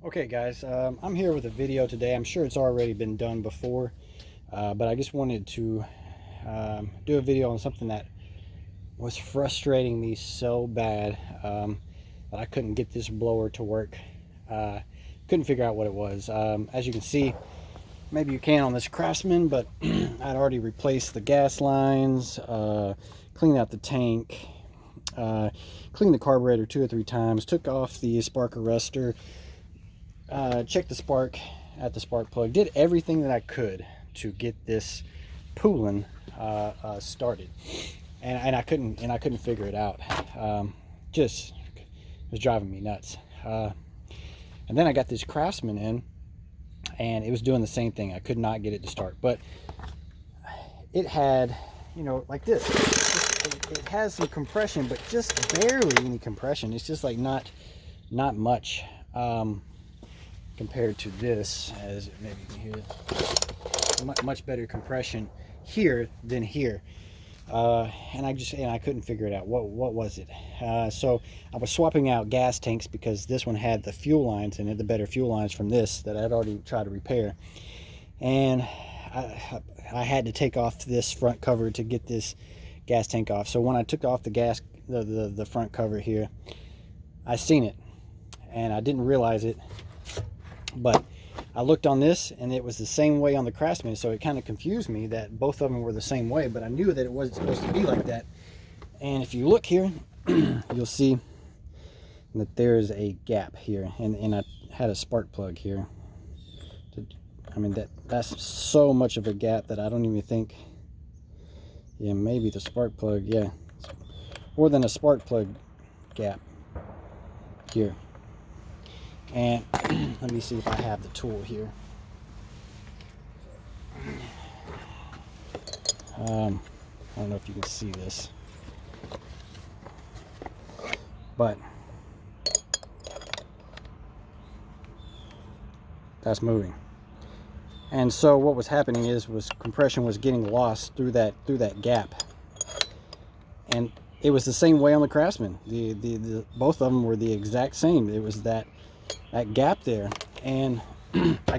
Okay guys, I'm here with a video today. I'm sure it's already been done before, but I just wanted to do a video on something that was frustrating me so bad, that I couldn't get this blower to work. Couldn't figure out what it was. As you can see, maybe you can on this Craftsman, but I'd already replaced the gas lines, cleaned out the tank, cleaned the carburetor 2 or 3 times, took off the spark arrestor, checked the spark at the spark plug, did everything that I could to get this Poulan started, and I couldn't figure it out. Just was driving me nuts. And then I got this Craftsman in, and it was doing the same thing. I could not get it to start, but it had, you know, like this. It has some compression, but just barely any compression. It's just like not much. Compared to this, as maybe you can hear it, much better compression here than here, and I couldn't figure it out. What was it? So I was swapping out gas tanks because this one had the fuel lines in it, the better fuel lines from this that I'd already tried to repair, and I had to take off this front cover to get this gas tank off. So when I took off the front cover here, I seen it, and I didn't realize it. But I looked on this, and it was the same way on the Craftsman, so it kind of confused me that both of them were the same way, but I knew that it wasn't supposed to be like that. And if you look here, you'll see that there's a gap here, and I had a spark plug here. I mean, that's so much of a gap that I don't even think, yeah, maybe the spark plug, yeah, more than a spark plug gap here. And let me see if I have the tool here. I don't know if you can see this, but that's moving. And so what was happening was compression was getting lost through that gap. And it was the same way on the Craftsman. The both of them were the exact same. It was that gap there, and I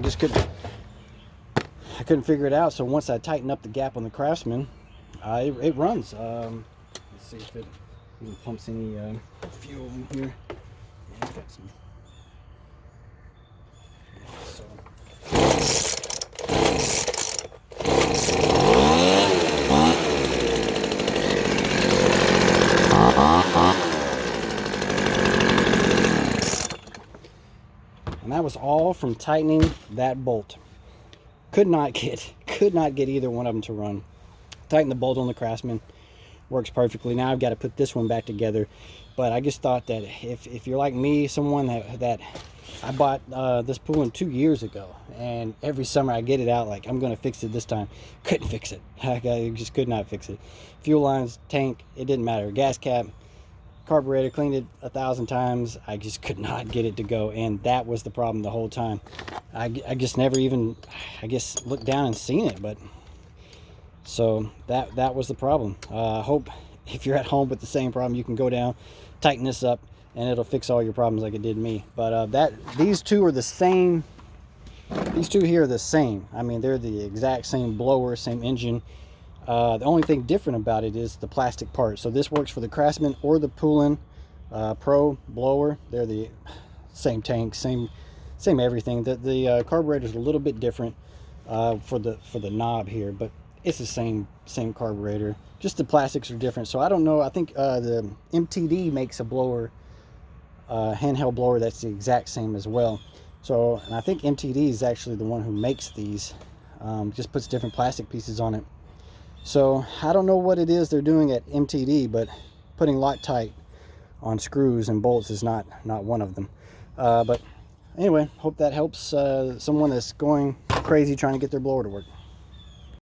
couldn't figure it out. So once I tightened up the gap on the Craftsman, it runs. Let's see if it even pumps any fuel in here. Yeah, it's got some. So. And that was all from tightening that bolt. Could not get either one of them to run. Tighten the bolt on the Craftsman, works perfectly. Now I've got to put this one back together. But I just thought that if you're like me, someone that I bought this Poulan 2 years ago, and every summer I get it out like I'm going to fix it this time. Couldn't fix it. I just could not fix it. Fuel lines, tank, it didn't matter. Gas cap, carburetor, cleaned it 1,000 times. I just could not get it to go, and that was the problem the whole time. I just never even, I guess, looked down and seen it. But so that was the problem. I hope if you're at home with the same problem, you can go down, tighten this up, and it'll fix all your problems like it did me. But these two are the same. These two here are the same. I mean, they're the exact same blower, same engine. The only thing different about it is the plastic part. So this works for the Craftsman or the Poulan Pro blower. They're the same tank, same everything. The carburetor is a little bit different for the knob here, but it's the same carburetor. Just the plastics are different. So I don't know. I think the MTD makes a blower, handheld blower that's the exact same as well. So, and I think MTD is actually the one who makes these. Just puts different plastic pieces on it. So I don't know what it is they're doing at MTD, but putting Loctite on screws and bolts is not one of them. But anyway, hope that helps someone that's going crazy trying to get their blower to work.